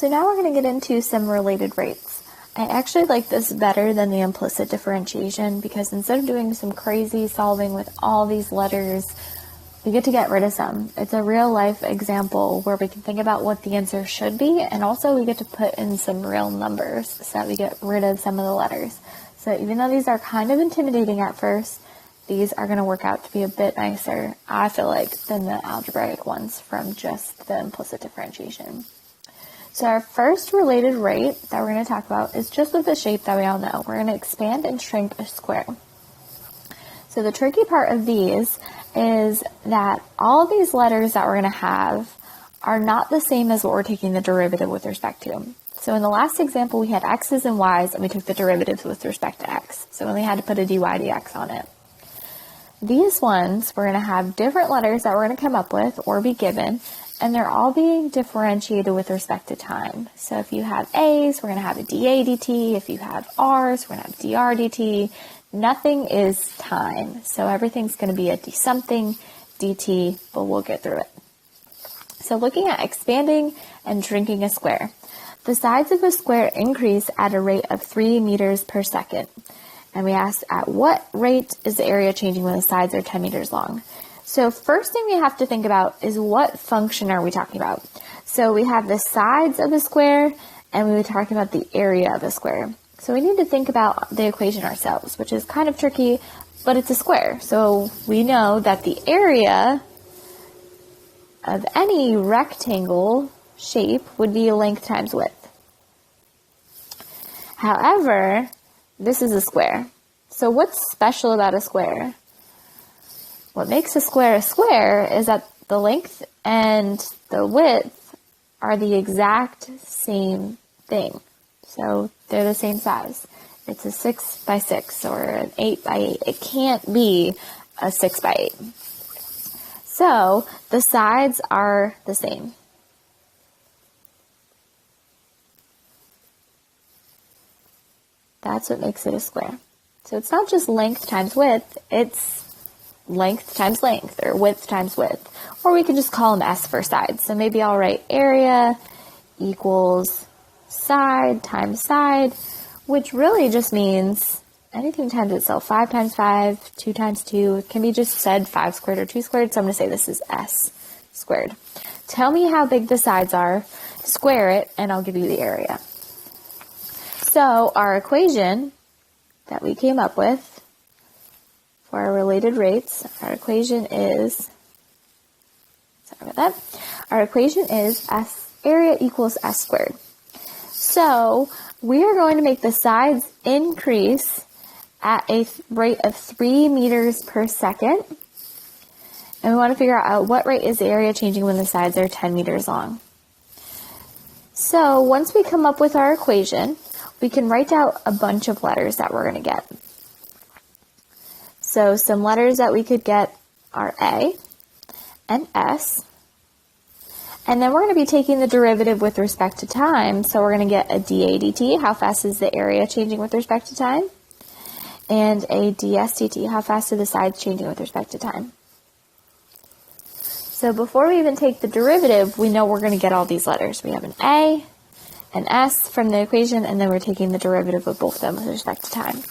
So now we're going to get into some related rates. I actually like this better than the implicit differentiation because instead of doing some crazy solving with all these letters, we get to get rid of some. It's a real life example where we can think about what the answer should be, and also we get to put in some real numbers so that we get rid of some of the letters. So even though these are kind of intimidating at first, these are going to work out to be a bit nicer, I feel like, than the algebraic ones from just the implicit differentiation. So our first related rate that we're going to talk about is just with the shape that we all know. We're going to expand and shrink a square. So the tricky part of these is that all of these letters that we're going to have are not the same as what we're taking the derivative with respect to. So in the last example, we had x's and y's, and we took the derivatives with respect to x. So we only had to put a dy dx on it. These ones, we're going to have different letters that we're going to come up with or be given, and they're all being differentiated with respect to time. So if you have a's, we're going to have a dA dt. If you have r's, we're going to have dr dt. Nothing is time, so everything's going to be a d something dt, but we'll get through it. So looking at expanding and shrinking a square. The sides of a square increase at a rate of 3 meters per second. And we asked, at what rate is the area changing when the sides are 10 meters long? So first thing we have to think about is what function are we talking about? So we have the sides of a square, and we were talking about the area of a square. So we need to think about the equation ourselves, which is kind of tricky, but it's a square. So we know that the area of any rectangle shape would be length times width. However, this is a square. So what's special about a square? What makes a square is that the length and the width are the exact same thing. So they're the same size. It's a 6 by 6 or an 8 by 8. It can't be a 6 by 8. So the sides are the same. That's what makes it a square. So it's not just length times width, it's length times length, or width times width. Or we can just call them S for sides. So maybe I'll write area equals side times side, which really just means anything times itself. 5 times 5, 2 times 2. It can be just said 5 squared or 2 squared, so I'm going to say this is S squared. Tell me how big the sides are, square it, and I'll give you the area. So our equation that we came up with for our related rates, our equation is, S area equals S squared. So we are going to make the sides increase at a rate of 3 meters per second. And we want to figure out at what rate is the area changing when the sides are 10 meters long. So once we come up with our equation, we can write out a bunch of letters that we're going to get. So some letters that we could get are A and S. And then we're going to be taking the derivative with respect to time. So we're going to get a dA dt, how fast is the area changing with respect to time? And a ds dt, how fast are the sides changing with respect to time? So before we even take the derivative, we know we're going to get all these letters. We have an A, an S from the equation, and then we're taking the derivative of both of them with respect to time.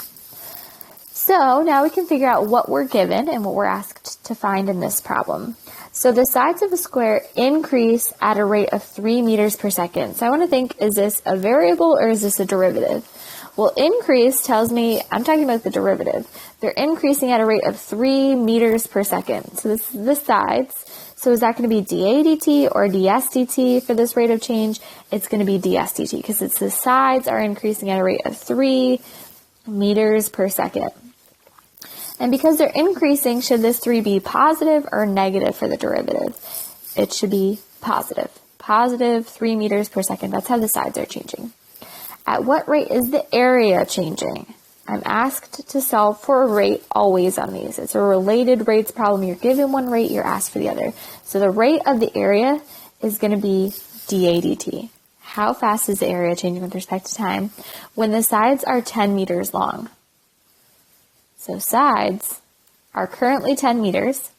So now we can figure out what we're given and what we're asked to find in this problem. So the sides of a square increase at a rate of 3 meters per second. So I want to think, is this a variable or is this a derivative? Well, increase tells me, I'm talking about the derivative. They're increasing at a rate of 3 meters per second. So this is the sides. So is that going to be dA dt or ds dt for this rate of change? It's going to be ds dt because it's the sides are increasing at a rate of 3 meters per second. And because they're increasing, should this 3 be positive or negative for the derivative? It should be positive. Positive 3 meters per second. That's how the sides are changing. At what rate is the area changing? I'm asked to solve for a rate always on these. It's a related rates problem. You're given one rate, you're asked for the other. So the rate of the area is going to be dA dt. How fast is the area changing with respect to time when the sides are 10 meters long? So sides are currently 10 meters.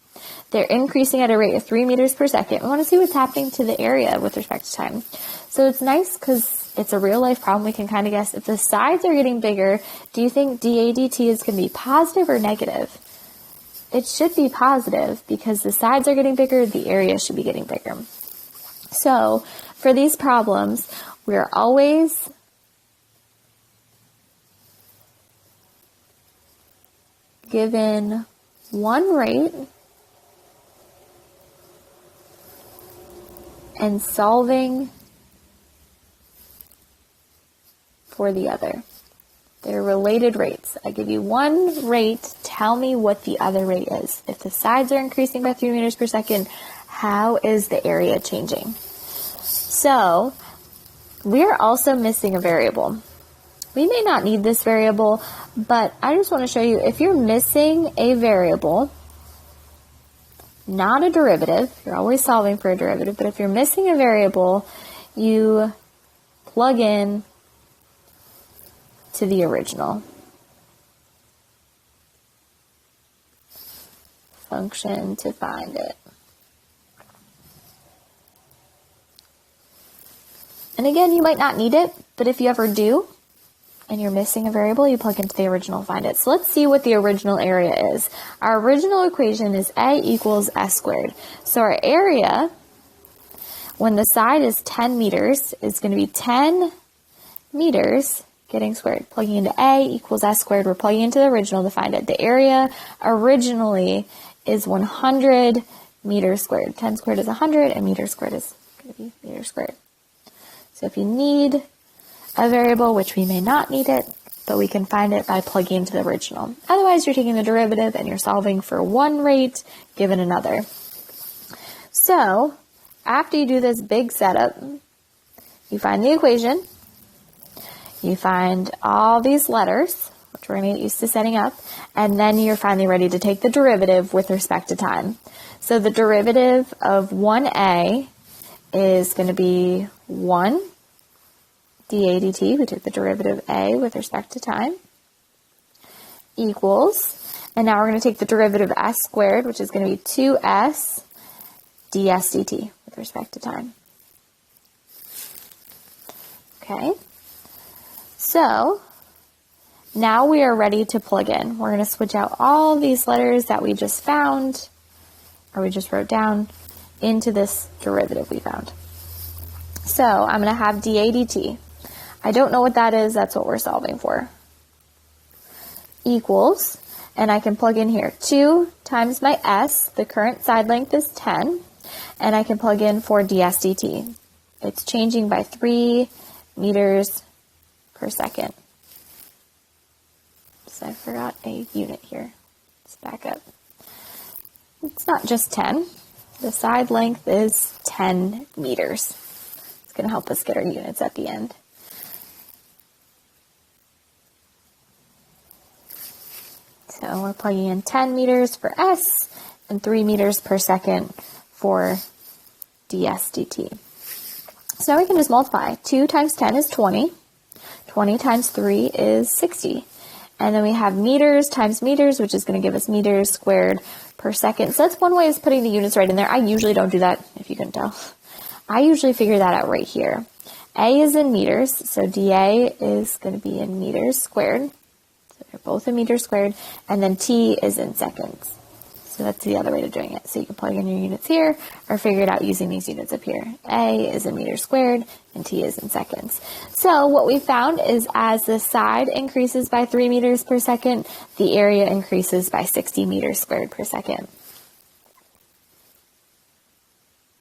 They're increasing at a rate of 3 meters per second. We want to see what's happening to the area with respect to time. So it's nice because it's a real life problem. We can kind of guess if the sides are getting bigger, do you think dA dt is going to be positive or negative? It should be positive because the sides are getting bigger, the area should be getting bigger. So for these problems, we're always given one rate and solving for the other. They're related rates. I give you one rate, tell me what the other rate is. If the sides are increasing by 3 meters per second, how is the area changing? So, we're also missing a variable. We may not need this variable, but I just want to show you, if you're missing a variable, not a derivative, you're always solving for a derivative, but if you're missing a variable, you plug in to the original function to find it. And again, you might not need it, but if you ever do, and you're missing a variable, you plug into the original and find it. So let's see what the original area is. Our original equation is A equals S squared. So our area, when the side is 10 meters, is going to be 10 meters getting squared. Plugging into A equals S squared, we're plugging into the original to find it. The area originally is 100 meters squared. 10 squared is 100, and meter squared is going to be meter squared. So if you need a variable, which we may not need it, but we can find it by plugging into the original. Otherwise, you're taking the derivative and you're solving for one rate given another. So, after you do this big setup, you find the equation, you find all these letters, which we're going to get used to setting up, and then you're finally ready to take the derivative with respect to time. So the derivative of 1a is going to be 1 dA dt, we took the derivative of a with respect to time, equals, and now we're going to take the derivative of s squared, which is going to be 2s ds dt with respect to time. Okay, so now we are ready to plug in. We're going to switch out all these letters that we just found, or we just wrote down, into this derivative we found. So I'm going to have dA dt. I don't know what that is, that's what we're solving for. Equals, and I can plug in here, 2 times my s, the current side length is 10, and I can plug in for ds dt. It's changing by 3 meters per second. So I forgot a unit here. Let's back up. It's not just 10. The side length is 10 meters. It's going to help us get our units at the end. So we're plugging in 10 meters for s and 3 meters per second for ds dt. So now we can just multiply. 2 times 10 is 20. 20 times 3 is 60. And then we have meters times meters, which is going to give us meters squared per second. So that's one way of putting the units right in there. I usually don't do that, if you couldn't tell. I usually figure that out right here. A is in meters, so dA is going to be in meters squared. So they're both in meters squared. And then T is in seconds. So that's the other way of doing it. So you can plug in your units here or figure it out using these units up here. A is in meters squared and T is in seconds. So what we found is as the side increases by 3 meters per second, the area increases by 60 meters squared per second.